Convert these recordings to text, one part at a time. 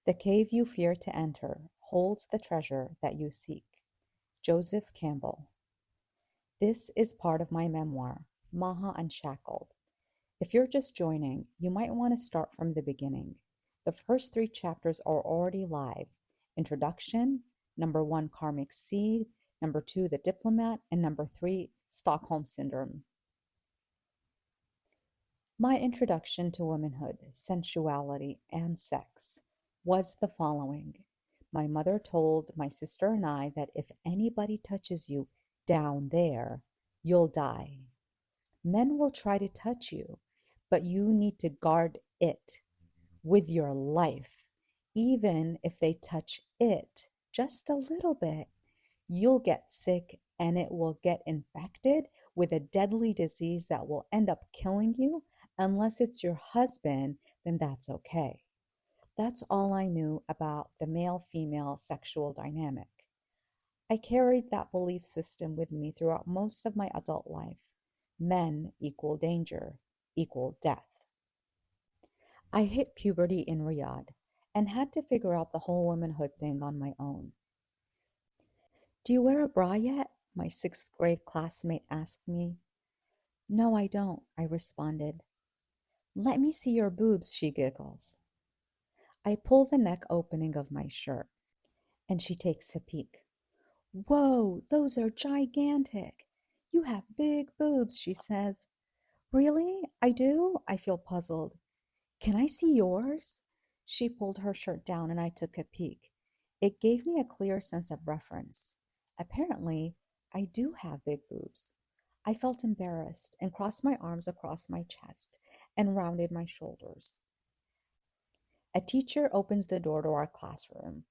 The cave you fear to enter holds the treasure that you seek. Joseph Campbell. This is part of my memoir, Maha Unshackled. If you're just joining, you might want to start from the beginning. The first three chapters are already live. Introduction, number one, Karmic Seed, number two, The Diplomat, and number three, Stockholm Syndrome. My introduction to womanhood, sensuality, and sex was the following. My mother told my sister and I that if anybody touches you down there, you'll die. Men will try to touch you, but you need to guard it with your life. Even if they touch it just a little bit, you'll get sick and it will get infected with a deadly disease that will end up killing you. Unless it's your husband, then that's okay. That's all I knew about the male-female sexual dynamic. I carried that belief system with me throughout most of my adult life. Men equal danger, equal death. I hit puberty in Riyadh and had to figure out the whole womanhood thing on my own. Do you wear a bra yet? My sixth grade classmate asked me. No, I don't, I responded. Let me see your boobs, she giggles. I pull the neck opening of my shirt, and she takes a peek. Whoa, those are gigantic. You have big boobs, she says. Really? I do? I feel puzzled. Can I see yours? She pulled her shirt down and I took a peek. It gave me a clear sense of reference. Apparently, I do have big boobs. I felt embarrassed and crossed my arms across my chest and rounded my shoulders. A teacher opens the door to our classroom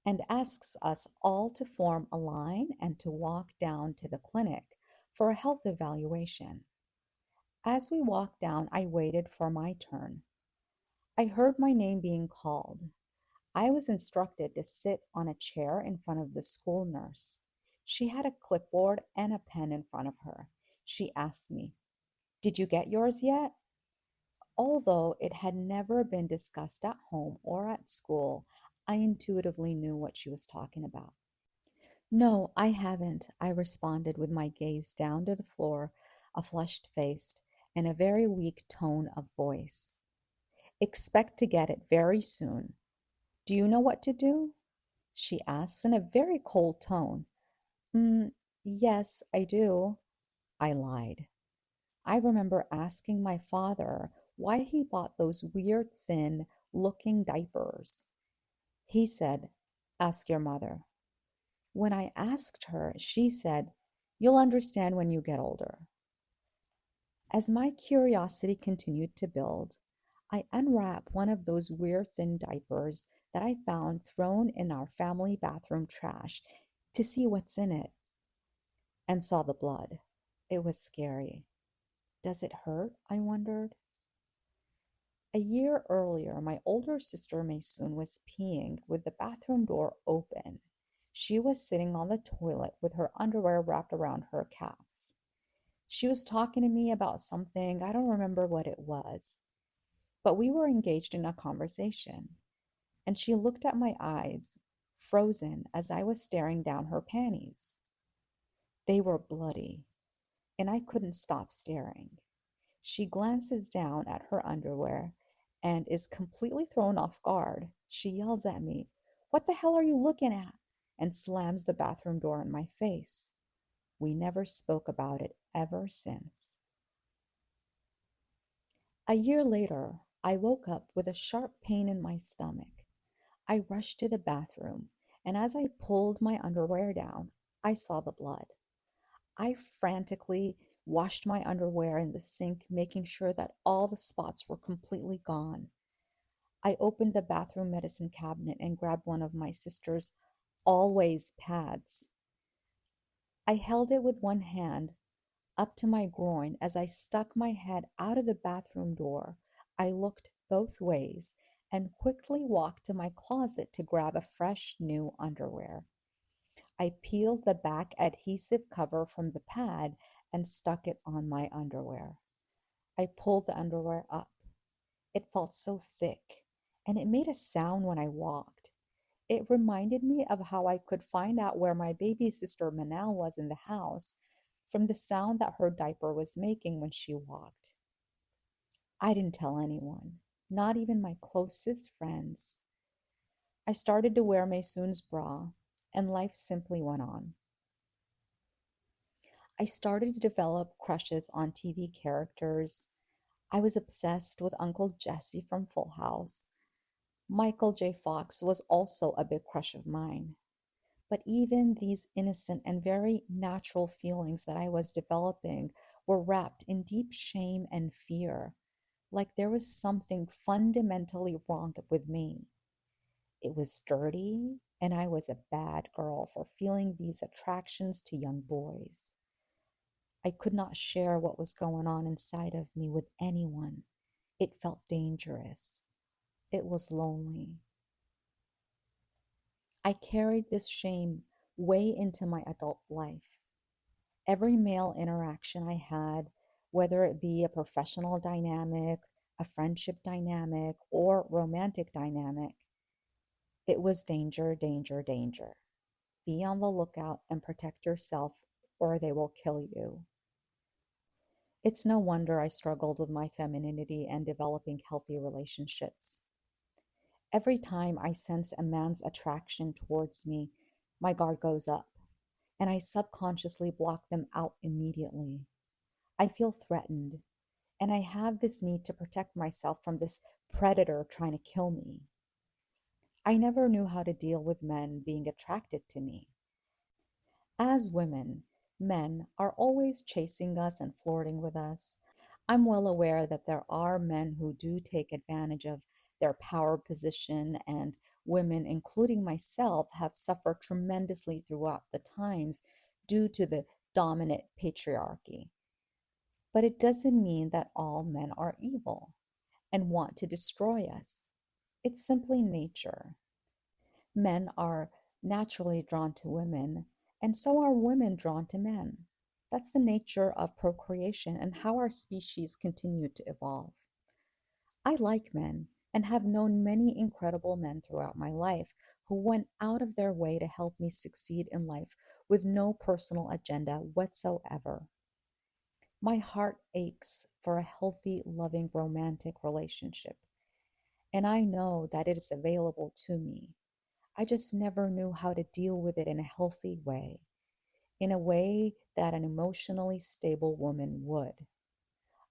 and asks us all to form a line and to walk down to the clinic for a health evaluation. As we walked down, I waited for my turn. I heard my name being called. I was instructed to sit on a chair in front of the school nurse. She had a clipboard and a pen in front of her. She asked me, "Did you get yours yet?" Although it had never been discussed at home or at school, I intuitively knew what she was talking about. No, I haven't, I responded with my gaze down to the floor, a flushed face, and a very weak tone of voice. Expect to get it very soon. Do you know what to do? She asked in a very cold tone. Yes, I do. I lied. I remember asking my father why he bought those weird, thin looking diapers. He said, Ask your mother. When I asked her, she said, You'll understand when you get older. As my curiosity continued to build, I unwrapped one of those weird thin diapers that I found thrown in our family bathroom trash to see what's in it, and saw the blood. It was scary. Does it hurt? I wondered. A year earlier, my older sister Maysoon was peeing with the bathroom door open. She was sitting on the toilet with her underwear wrapped around her calves. She was talking to me about something, I don't remember what it was, but we were engaged in a conversation, and she looked at my eyes, frozen as I was staring down her panties. They were bloody, and I couldn't stop staring. She glances down at her underwear and is completely thrown off guard. She yells at me, "What the hell are you looking at?" and slams the bathroom door in my face. We never spoke about it ever since. A year later, I woke up with a sharp pain in my stomach. I rushed to the bathroom, and as I pulled my underwear down, I saw the blood. I frantically washed my underwear in the sink, making sure that all the spots were completely gone. I opened the bathroom medicine cabinet and grabbed one of my sister's Always pads. I held it with one hand up to my groin as I stuck my head out of the bathroom door. I looked both ways and quickly walked to my closet to grab a fresh new underwear. I peeled the back adhesive cover from the pad and stuck it on my underwear. I pulled the underwear up. It felt so thick and it made a sound when I walked. It reminded me of how I could find out where my baby sister Manal was in the house from the sound that her diaper was making when she walked. I didn't tell anyone, not even my closest friends. I started to wear Maysoon's bra, and life simply went on. I started to develop crushes on TV characters. I was obsessed with Uncle Jesse from Full House. Michael J. Fox was also a big crush of mine. But even these innocent and very natural feelings that I was developing were wrapped in deep shame and fear, like there was something fundamentally wrong with me. It was dirty, and I was a bad girl for feeling these attractions to young boys. I could not share what was going on inside of me with anyone. It felt dangerous. It was lonely. I carried this shame way into my adult life. Every male interaction I had, whether it be a professional dynamic, a friendship dynamic, or romantic dynamic, it was danger, danger, danger. Be on the lookout and protect yourself, or they will kill you. It's no wonder I struggled with my femininity and developing healthy relationships. Every time I sense a man's attraction towards me, my guard goes up, and I subconsciously block them out immediately. I feel threatened, and I have this need to protect myself from this predator trying to kill me. I never knew how to deal with men being attracted to me. As women, men are always chasing us and flirting with us. I'm well aware that there are men who do take advantage of their power position, and women, including myself, have suffered tremendously throughout the times due to the dominant patriarchy. But it doesn't mean that all men are evil and want to destroy us. It's simply nature. Men are naturally drawn to women, and so are women drawn to men. That's the nature of procreation and how our species continued to evolve. I like men and have known many incredible men throughout my life who went out of their way to help me succeed in life with no personal agenda whatsoever. My heart aches for a healthy, loving, romantic relationship, and I know that it is available to me. I just never knew how to deal with it in a healthy way, in a way that an emotionally stable woman would.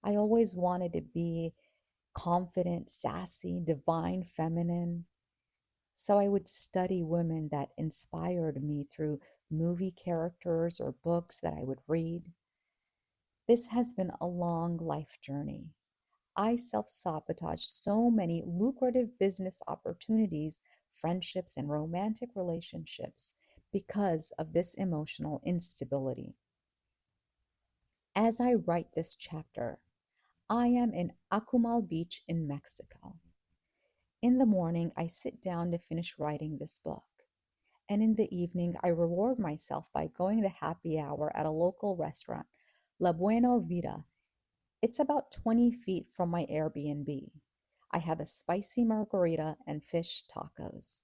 I always wanted to be confident, sassy, divine, feminine. So I would study women that inspired me through movie characters or books that I would read. This has been a long life journey. I self sabotaged so many lucrative business opportunities, friendships, and romantic relationships because of this emotional instability. As I write this chapter, I am in Akumal Beach in Mexico. In the morning, I sit down to finish writing this book. And in the evening, I reward myself by going to happy hour at a local restaurant, La Buena Vida. It's about 20 feet from my Airbnb. I have a spicy margarita and fish tacos.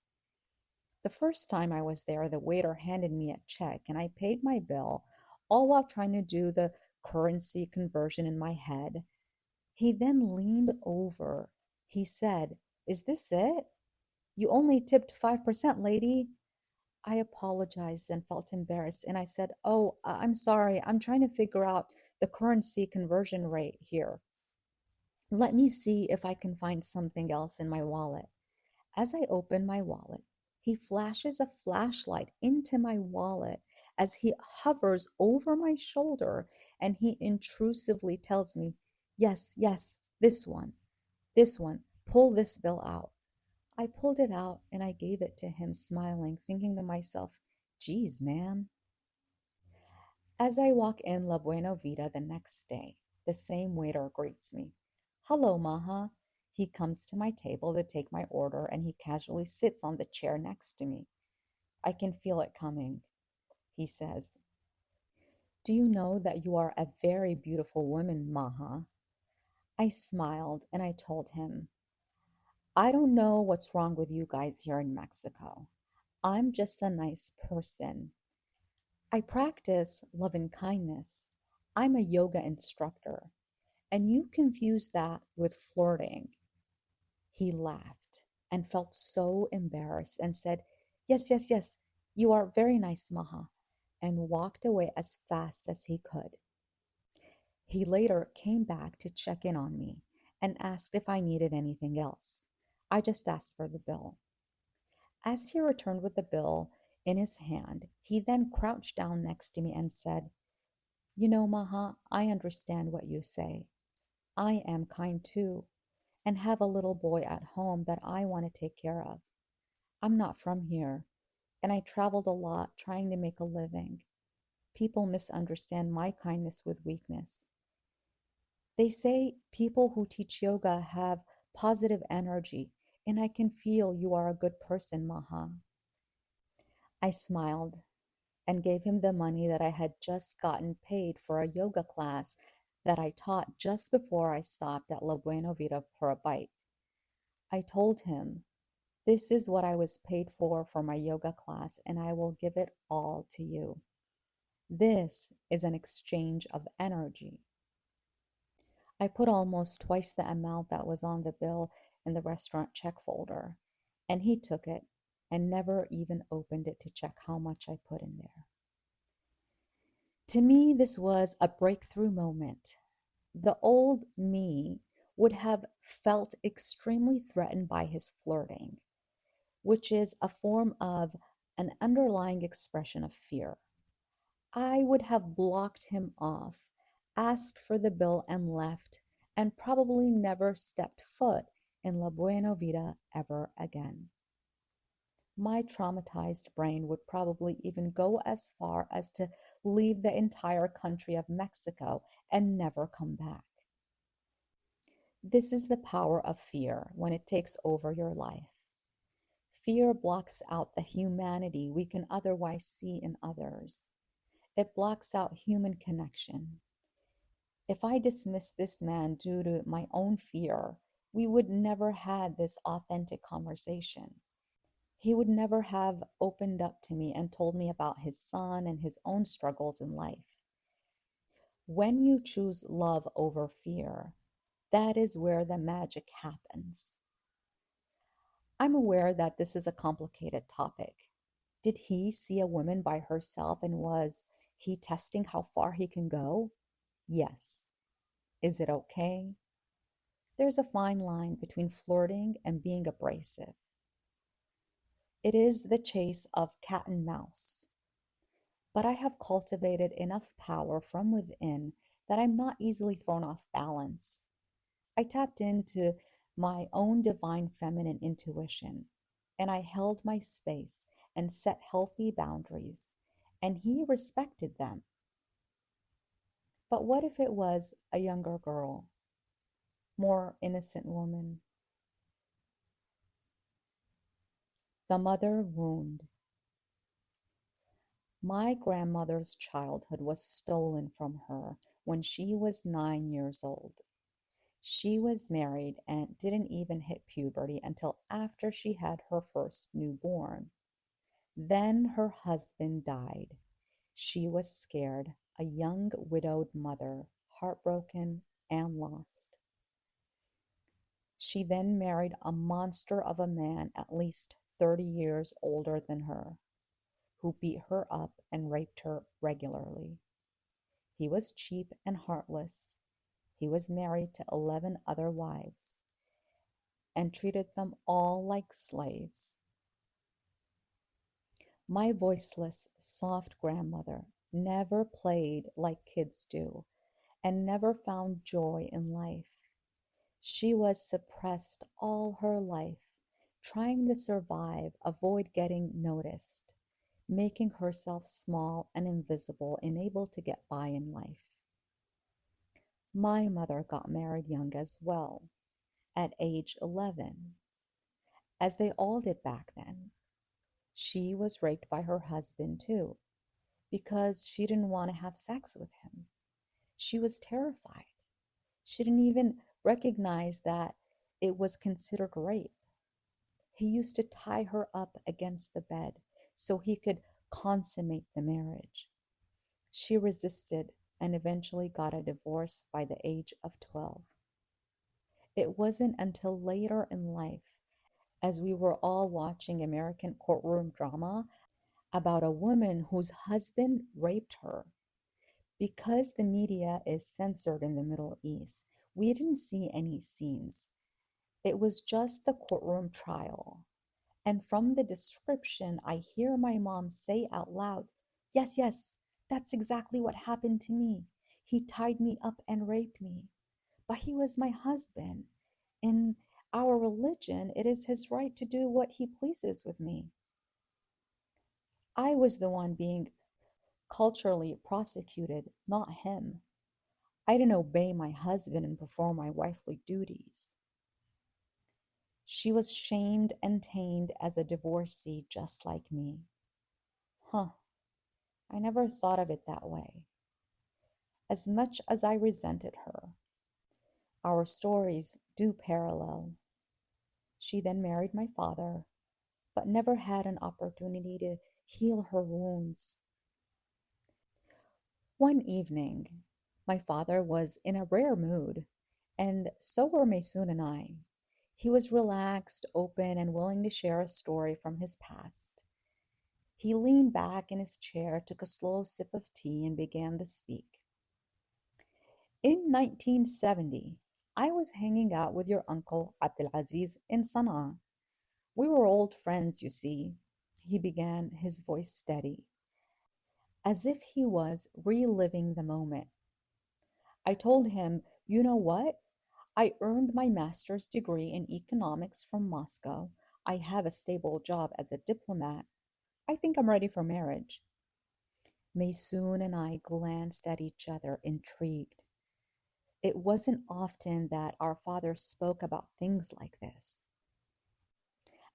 The first time I was there, the waiter handed me a check and I paid my bill, all while trying to do the currency conversion in my head. He then leaned over. He said, "Is this it? You only tipped 5%, lady." I apologized and felt embarrassed, and I said, "Oh, I'm sorry. I'm trying to figure out the currency conversion rate here. Let me see if I can find something else in my wallet." As I open my wallet, he flashes a flashlight into my wallet as he hovers over my shoulder, and he intrusively tells me, "Yes, yes, this one, pull this bill out." I pulled it out and I gave it to him, smiling, thinking to myself, "Geez, man." As I walk in La Buena Vida the next day, the same waiter greets me. "Hello, Maha." He comes to my table to take my order and he casually sits on the chair next to me. "I can feel it coming," he says. "Do you know that you are a very beautiful woman, Maha?" I smiled and I told him, I don't know what's wrong with you guys here in Mexico. I'm just a nice person. I practice love and kindness. I'm a yoga instructor, and you confuse that with flirting. He laughed and felt so embarrassed and said, "Yes, yes, yes, you are very nice, Maha," and walked away as fast as he could. He later came back to check in on me and asked if I needed anything else. I just asked for the bill. As he returned with the bill in his hand, he then crouched down next to me and said, "You know, Maha, I understand what you say. I am kind too, and have a little boy at home that I want to take care of. I'm not from here, and I traveled a lot trying to make a living. People misunderstand my kindness with weakness. They say people who teach yoga have positive energy, and I can feel you are a good person, Maha." I smiled and gave him the money that I had just gotten paid for a yoga class that I taught just before I stopped at La Buena Vida for a bite. I told him, "This is what I was paid for my yoga class, and I will give it all to you. This is an exchange of energy." I put almost twice the amount that was on the bill in the restaurant check folder, and he took it and never even opened it to check how much I put in there. To me, this was a breakthrough moment. The old me would have felt extremely threatened by his flirting, which is a form of an underlying expression of fear. I would have blocked him off, asked for the bill, and left, and probably never stepped foot in La Buena Vida ever again. My traumatized brain would probably even go as far as to leave the entire country of Mexico and never come back. This is the power of fear when it takes over your life. Fear blocks out the humanity we can otherwise see in others. It blocks out human connection. If I dismissed this man due to my own fear, we would never had this authentic conversation. He would never have opened up to me and told me about his son and his own struggles in life. When you choose love over fear, that is where the magic happens. I'm aware that this is a complicated topic. Did he see a woman by herself and was he testing how far he can go? Yes. Is it okay? There's a fine line between flirting and being abrasive. It is the chase of cat and mouse. But I have cultivated enough power from within that I'm not easily thrown off balance. I tapped into my own divine feminine intuition, and I held my space and set healthy boundaries, and he respected them. But what if it was a younger girl, more innocent woman? The mother wound. My grandmother's childhood was stolen from her when she was 9 years old. She was married and didn't even hit puberty until after she had her first newborn. Then her husband died. She was scared, a young widowed mother, heartbroken and lost. She then married a monster of a man at least 30 years older than her, who beat her up and raped her regularly. He was cheap and heartless. He was married to 11 other wives and treated them all like slaves. My voiceless, soft grandmother never played like kids do and never found joy in life. She was suppressed all her life, trying to survive, avoid getting noticed, making herself small and invisible and able to get by in life. My mother got married young as well, at age 11, as they all did back then. She was raped by her husband too, because she didn't want to have sex with him. She was terrified. She didn't even recognize that it was considered rape. He used to tie her up against the bed so he could consummate the marriage. She resisted and eventually got a divorce by the age of 12. It wasn't until later in life, as we were all watching American courtroom drama about a woman whose husband raped her. Because the media is censored in the Middle East, we didn't see any scenes. It was just the courtroom trial. And from the description, I hear my mom say out loud, "Yes, yes, that's exactly what happened to me. He tied me up and raped me. But he was my husband. In our religion, it is his right to do what he pleases with me." I was the one being culturally prosecuted, not him. I didn't obey my husband and perform my wifely duties. She was shamed and tamed as a divorcee just like me. Huh, I never thought of it that way. As much as I resented her, our stories do parallel. She then married my father, but never had an opportunity to heal her wounds. One evening, my father was in a rare mood, and so were Maysoon and I. He was relaxed, open, and willing to share a story from his past. He leaned back in his chair, took a slow sip of tea, and began to speak. In 1970, I was hanging out with your uncle Abdulaziz in Sana'a. We were old friends, you see. He began, his voice steady, as if he was reliving the moment. I told him, "You know what? I earned my master's degree in economics from Moscow. I have a stable job as a diplomat. I think I'm ready for marriage." Maysoon and I glanced at each other, intrigued. It wasn't often that our father spoke about things like this.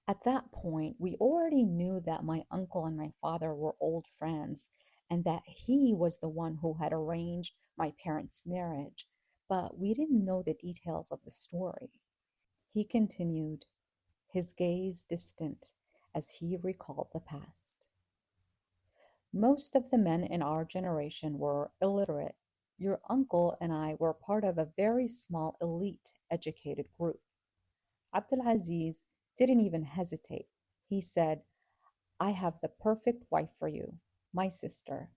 At that point, we already knew that my uncle and my father were old friends and that he was the one who had arranged my parents' marriage, but we didn't know the details of the story. He continued, his gaze distant as he recalled the past. Most of the men in our generation were illiterate. Your uncle and I were part of a very small elite educated group. Abdulaziz didn't even hesitate. He said, "I have the perfect wife for you, my sister.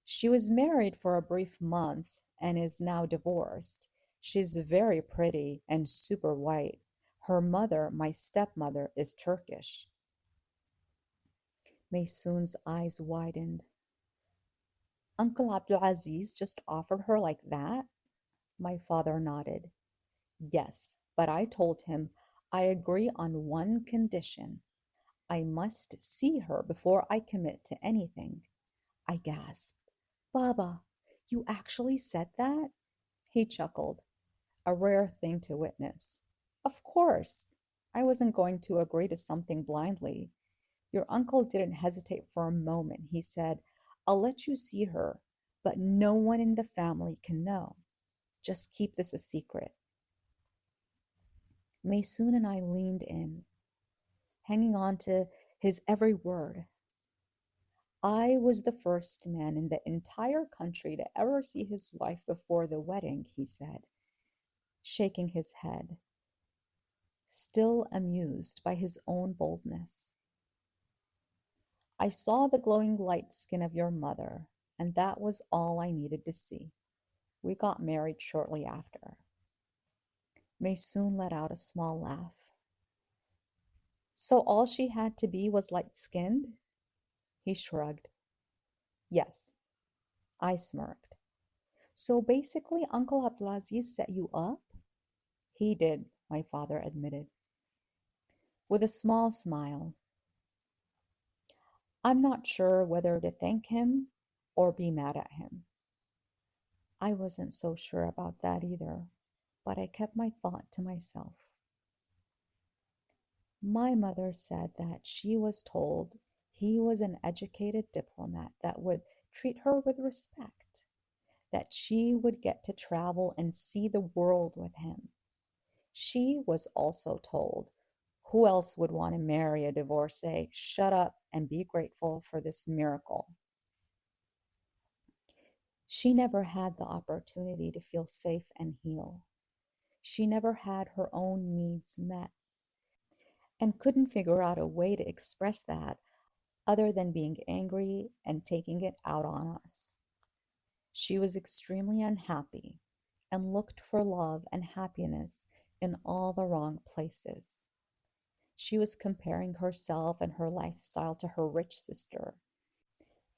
She was married for a brief month and is now divorced. She's very pretty and super white. Her mother, my stepmother, is Turkish." Maysoon's eyes widened. "Uncle Abdulaziz just offered her like that?" My father nodded. "Yes, but I told him I agree on one condition. I must see her before I commit to anything." I gasped. "Baba, you actually said that?" He chuckled, a rare thing to witness. "Of course. I wasn't going to agree to something blindly. Your uncle didn't hesitate for a moment. He said, 'I'll let you see her, but no one in the family can know. Just keep this a secret.'" Maysoon and I leaned in, hanging on to his every word. "I was the first man in the entire country to ever see his wife before the wedding," he said, shaking his head, still amused by his own boldness. "I saw the glowing light skin of your mother, and that was all I needed to see. We got married shortly after." Maysoon let out a small laugh. "So all she had to be was light-skinned?" He shrugged. "Yes." I smirked. "So basically, Uncle Abdulaziz set you up?" "He did," my father admitted, with a small smile. I'm not sure whether to thank him or be mad at him. I wasn't so sure about that either, but I kept my thought to myself. My mother said that she was told he was an educated diplomat that would treat her with respect, that she would get to travel and see the world with him. She was also told Who else would want to marry a divorcee? Shut up and be grateful for this miracle. She never had the opportunity to feel safe and heal. She never had her own needs met and couldn't figure out a way to express that other than being angry and taking it out on us. She was extremely unhappy and looked for love and happiness in all the wrong places. She was comparing herself and her lifestyle to her rich sister,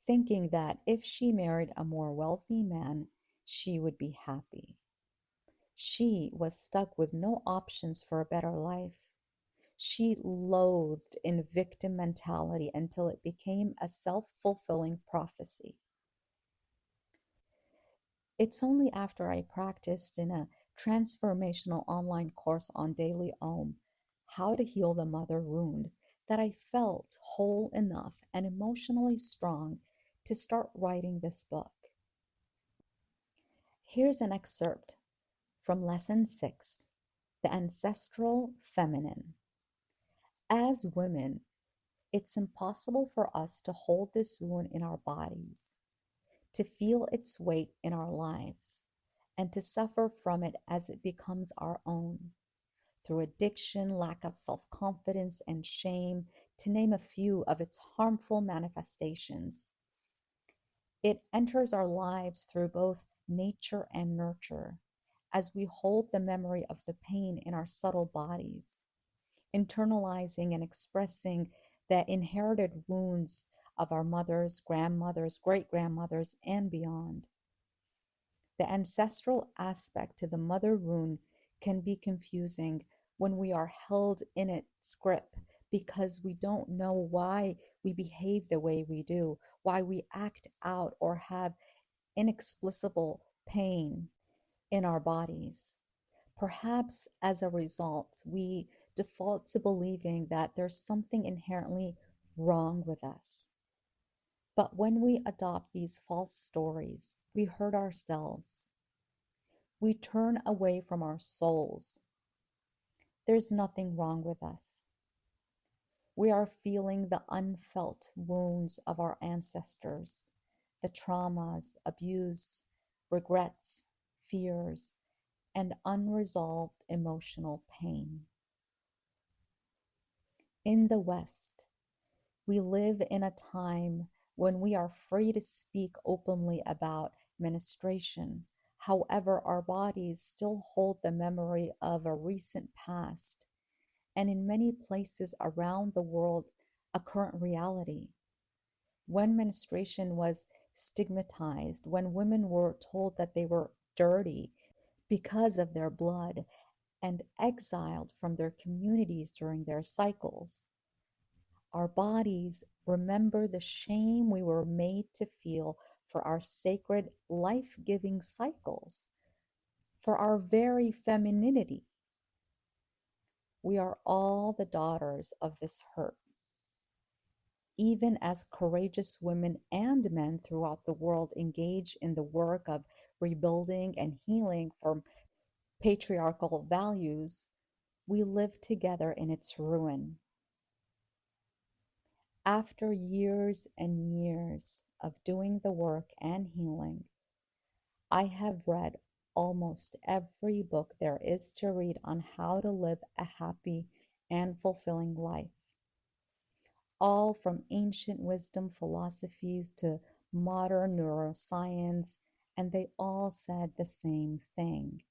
thinking that if she married a more wealthy man, she would be happy. She was stuck with no options for a better life. She loathed in victim mentality until it became a self-fulfilling prophecy. It's only after I practiced in a transformational online course on Daily Om, How to Heal the Mother Wound, that I felt whole enough and emotionally strong to start writing this book. Here's an excerpt from Lesson 6, The Ancestral Feminine. As women, it's impossible for us to hold this wound in our bodies, to feel its weight in our lives, and to suffer from it as it becomes our own, through addiction, lack of self-confidence, and shame, to name a few of its harmful manifestations. It enters our lives through both nature and nurture, as we hold the memory of the pain in our subtle bodies, internalizing and expressing the inherited wounds of our mothers, grandmothers, great-grandmothers, and beyond. The ancestral aspect to the mother wound can be confusing when we are held in its grip because we don't know why we behave the way we do, why we act out or have inexplicable pain in our bodies. Perhaps as a result, we default to believing that there's something inherently wrong with us. But when we adopt these false stories, we hurt ourselves. We turn away from our souls. There's nothing wrong with us. We are feeling the unfelt wounds of our ancestors, the traumas, abuse, regrets, fears, and unresolved emotional pain. In the West, we live in a time when we are free to speak openly about menstruation. However, our bodies still hold the memory of a recent past, and in many places around the world, a current reality. When menstruation was stigmatized, when women were told that they were dirty because of their blood and exiled from their communities during their cycles, our bodies remember the shame we were made to feel for our sacred life-giving cycles, for our very femininity. We are all the daughters of this hurt. Even as courageous women and men throughout the world engage in the work of rebuilding and healing from patriarchal values, we live together in its ruin. After years and years of doing the work and healing, I have read almost every book there is to read on how to live a happy and fulfilling life, all from ancient wisdom philosophies to modern neuroscience, and they all said the same thing.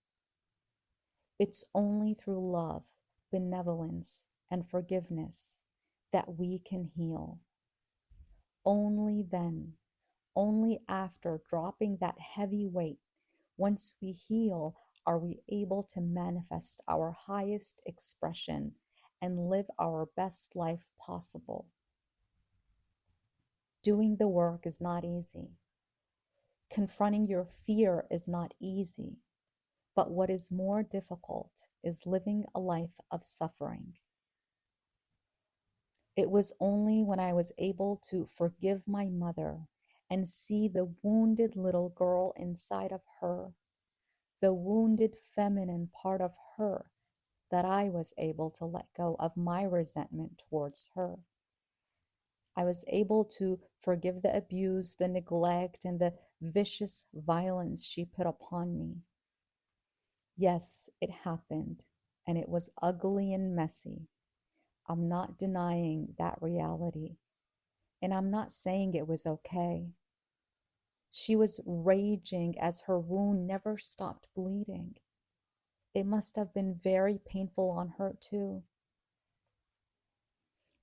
It's only through love, benevolence, and forgiveness that we can heal. Only then, only after dropping that heavy weight, once we heal, are we able to manifest our highest expression and live our best life possible. Doing the work is not easy. Confronting your fear is not easy. But what is more difficult is living a life of suffering. It was only when I was able to forgive my mother and see the wounded little girl inside of her, the wounded feminine part of her, that I was able to let go of my resentment towards her. I was able to forgive the abuse, the neglect, and the vicious violence she put upon me. Yes, it happened, and it was ugly and messy. I'm not denying that reality, and I'm not saying it was okay. She was raging as her wound never stopped bleeding. It must have been very painful on her, too.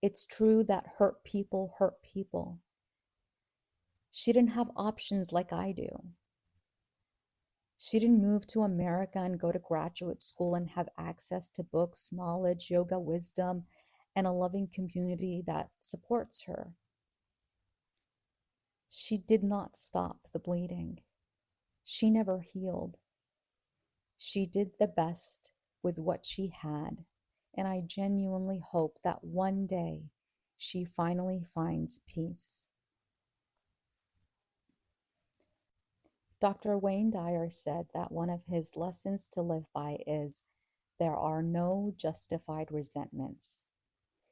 It's true that hurt people hurt people. She didn't have options like I do. She didn't move to America and go to graduate school and have access to books, knowledge, yoga, wisdom, and a loving community that supports her. She did not stop the bleeding. She never healed. She did the best with what she had, and I genuinely hope that one day she finally finds peace. Dr. Wayne Dyer said that one of his lessons to live by is there are no justified resentments.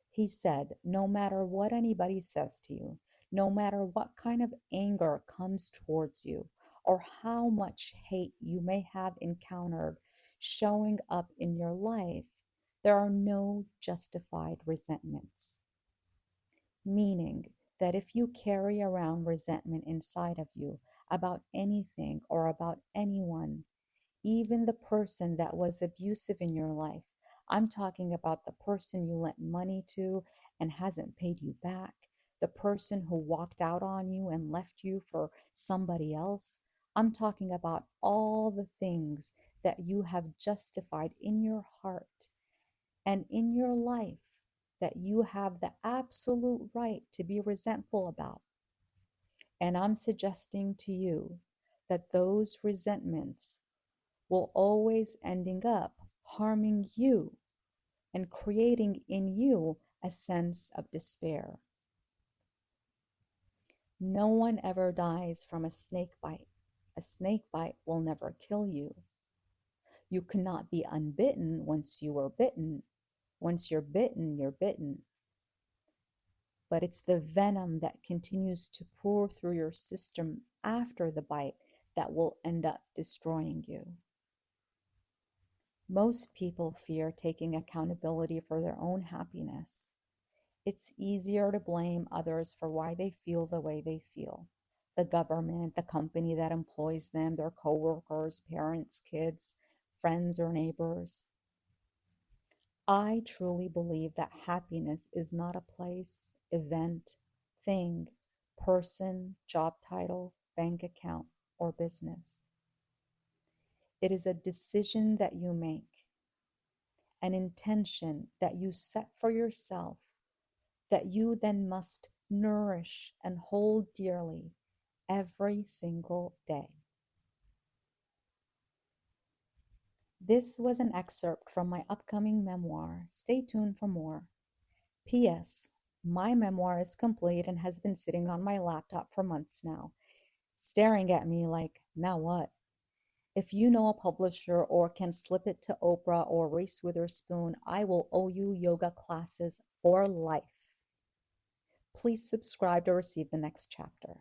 He said, no matter what anybody says to you, no matter what kind of anger comes towards you, or how much hate you may have encountered showing up in your life, there are no justified resentments. Meaning that if you carry around resentment inside of you about anything or about anyone, even the person that was abusive in your life, I'm talking about the person you lent money to and hasn't paid you back, the person who walked out on you and left you for somebody else. I'm talking about all the things that you have justified in your heart and in your life that you have the absolute right to be resentful about. And I'm suggesting to you that those resentments will always ending up harming you and creating in you a sense of despair. No one ever dies from a snake bite. A snake bite will never kill you. You cannot be unbitten once you are bitten. Once you're bitten, you're bitten. But it's the venom that continues to pour through your system after the bite that will end up destroying you. Most people fear taking accountability for their own happiness. It's easier to blame others for why they feel the way they feel. The government, the company that employs them, their coworkers, parents, kids, friends, or neighbors. I truly believe that happiness is not a place, event, thing, person, job title, bank account, or business. It is a decision that you make, an intention that you set for yourself, that you then must nourish and hold dearly every single day. This was an excerpt from my upcoming memoir. Stay tuned for more. P.S. My memoir is complete and has been sitting on my laptop for months now, staring at me like, now what? If you know a publisher or can slip it to Oprah or Reese Witherspoon, I will owe you yoga classes for life. Please subscribe to receive the next chapter.